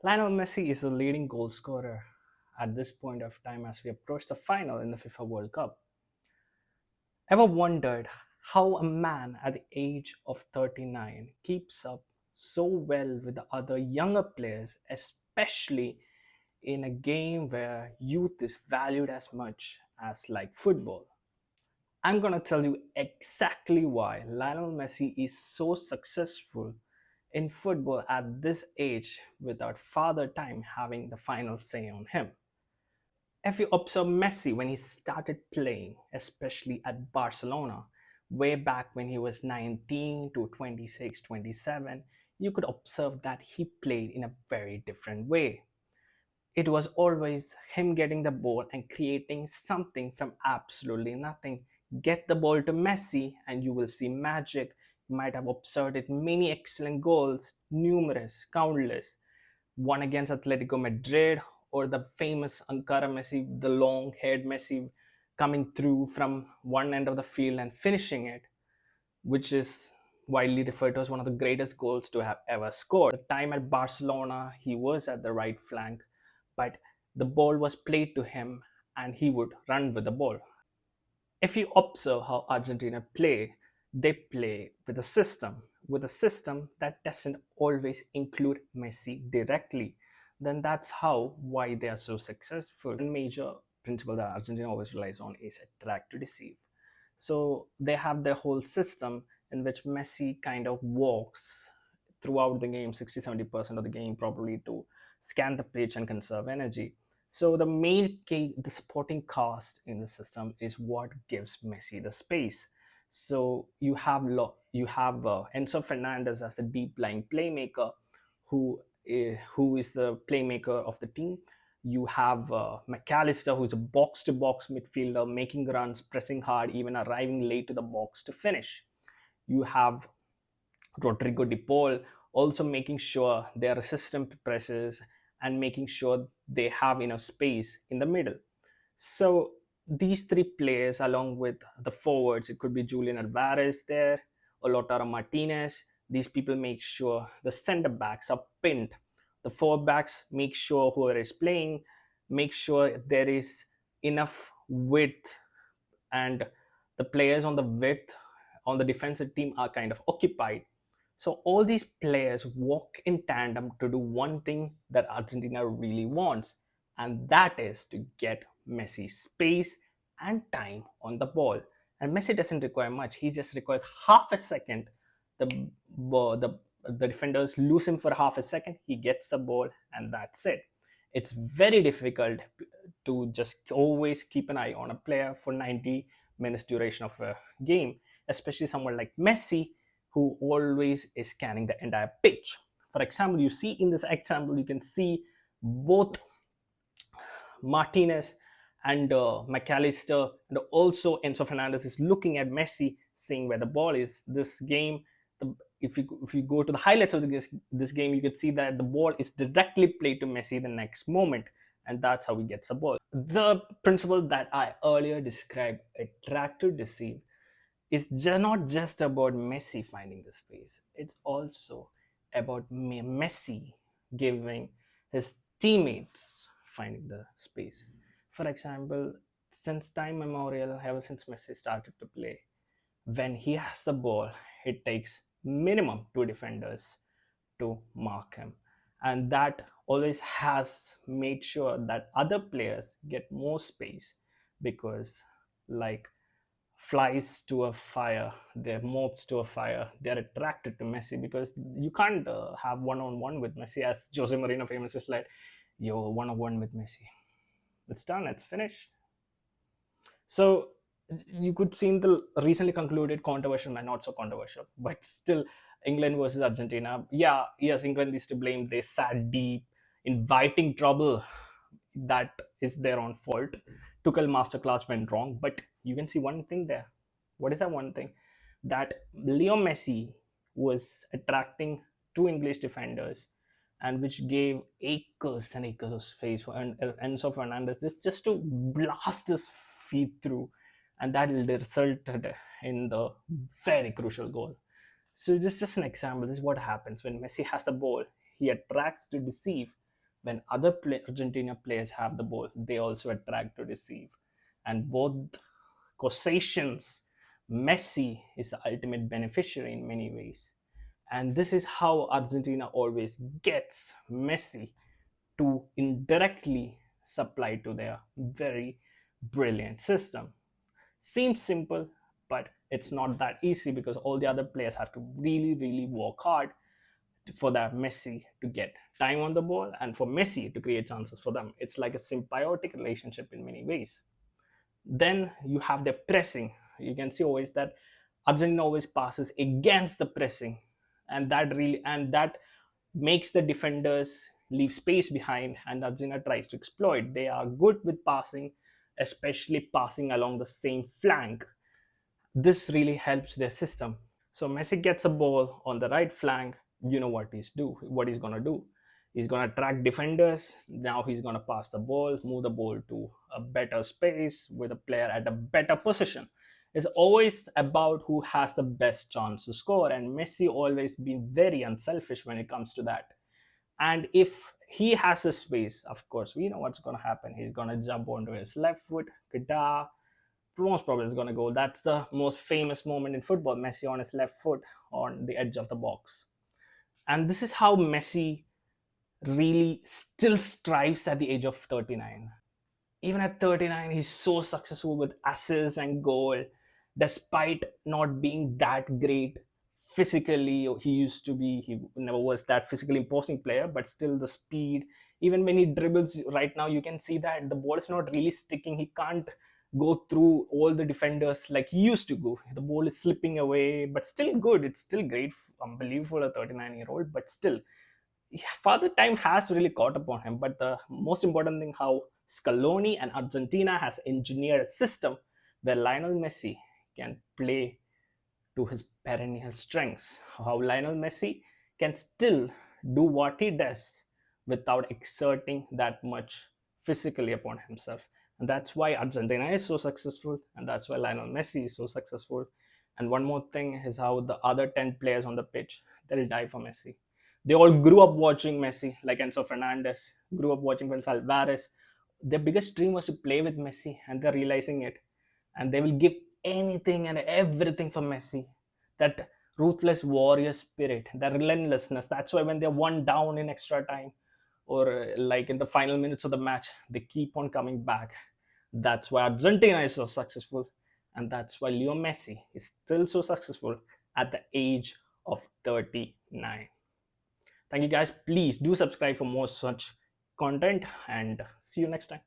Lionel Messi is the leading goal scorer at this point of time as we approach the final in the FIFA World Cup. Ever wondered how a man at the age of 39 keeps up so well with the other younger players, especially in a game where youth is valued as much as like football? I'm going to tell you exactly why Lionel Messi is so successful in football at this age without father time having the final say on him. If you observe Messi when he started playing, especially at Barcelona, way back when he was 19 to 26, 27, you could observe that he played in a very different way. It was always him getting the ball and creating something from absolutely nothing. Get the ball to Messi and you will see magic. You might have observed it many excellent goals, numerous, countless. One against Atletico Madrid, or the famous Ankara Messi, the long haired Messi coming through from one end of the field and finishing it, which is widely referred to as one of the greatest goals to have ever scored. The time at Barcelona, he was at the right flank, but the ball was played to him and he would run with the ball. If you observe how Argentina play, they play with a system that doesn't always include Messi directly. Then that's how why they are so successful. One major principle that Argentina always relies on is attract to deceive. So they have their whole system in which Messi kind of walks throughout the game, 60-70% of the game, probably to scan the pitch and conserve energy. So the main key, the supporting cast in the system is what gives Messi the space. So you have Enzo Fernandez as a deep lying playmaker, who is the playmaker of the team. You have McAllister, who's a box to box midfielder, making runs, pressing hard, even arriving late to the box to finish. You have Rodrigo de Paul also making sure their resistant presses and making sure they have enough space in the middle. So these three players, along with the forwards, it could be Julian Alvarez there or Lautaro Martinez. These people make sure the center backs are pinned. The forward backs make sure whoever is playing, make sure there is enough width, and the players on the width on the defensive team are kind of occupied. So all these players walk in tandem to do one thing that Argentina really wants, and that is to get Messi space and time on the ball. And Messi doesn't require much; he just requires half a second. The the defenders lose him for half a second. He gets the ball, and that's it. It's very difficult to just always keep an eye on a player for 90 minutes duration of a game, especially someone like Messi, who always is scanning the entire pitch. For example, you see in this example, you can see both Martinez and McAllister, and also Enzo Fernandez is looking at Messi, seeing where the ball is. This game, if you go to the highlights of this game, you can see that the ball is directly played to Messi the next moment, and that's how he gets the ball. The principle that I earlier described, attract to deceive, is not just about Messi finding the space. It's also about Messi giving his teammates finding the space. For example, since time memorial, ever since Messi started to play, when he has the ball, it takes minimum two defenders to mark him. And that always has made sure that other players get more space because, like flies to a fire, they're moths to a fire, they're attracted to Messi because you can't have one on one with Messi, as Jose Mourinho famously said, yo, one on one with Messi. It's done, it's finished. So you could see in the recently concluded controversial and not so controversial, but still England versus Argentina. Yeah, yes, England is to blame. They sat deep, inviting trouble. That is their own fault. Tuchel masterclass went wrong, but you can see one thing there. What is that one thing? That Leo Messi was attracting two English defenders, and which gave acres and acres of space for Enzo Fernandez just to blast his feet through, and that resulted in the very crucial goal. So this is just an example. This is what happens when Messi has the ball. He attracts to deceive, When Argentina players have the ball, they also attract to receive. And both causations, Messi is the ultimate beneficiary in many ways. And this is how Argentina always gets Messi to indirectly supply to their very brilliant system. Seems simple, but it's not that easy because all the other players have to really, really work hard for that Messi to get time on the ball and for Messi to create chances for them. It's like a symbiotic relationship in many ways. Then you have the pressing. You can see always that Argentina always passes against the pressing, and that makes the defenders leave space behind, and Argentina tries to exploit. They are good with passing, especially passing along the same flank. This really helps their system. So Messi gets a ball on the right flank. You know what he's gonna do. He's gonna track defenders. Now he's gonna pass the ball, move the ball to a better space with a player at a better position. It's always about who has the best chance to score, and Messi always been very unselfish when it comes to that. And if he has a space, of course, we know what's gonna happen. He's gonna jump onto his left foot, guitar, most probably is going to go. That's the most famous moment in football. Messi on his left foot on the edge of the box. And this is how Messi really still strives at the age of 39. Even at 39, he's so successful with assists and goal, despite not being that great physically. He used to be, he never was that physically imposing player, but still the speed. Even when he dribbles right now, you can see that the ball is not really sticking. He can't go through all the defenders like he used to go. The ball is slipping away, but still good. It's still great, unbelievable, a 39-year-old, but still father time has really caught up on him. But the most important thing, how Scaloni and Argentina has engineered a system where Lionel Messi can play to his perennial strengths. How Lionel Messi can still do what he does without exerting that much physically upon himself. And that's why Argentina is so successful, and that's why Lionel Messi is so successful. And one more thing is how the other 10 players on the pitch, they'll die for Messi. They all grew up watching Messi, like Enzo Fernandez, grew up watching Luis Alvarez. Their biggest dream was to play with Messi, and they're realizing it. And they will give anything and everything for Messi. That ruthless warrior spirit, that relentlessness. That's why when they're one down in extra time or like in the final minutes of the match, they keep on coming back. That's why Argentina is so successful. And that's why Leo Messi is still so successful at the age of 39. Thank you guys. Please do subscribe for more such content and see you next time.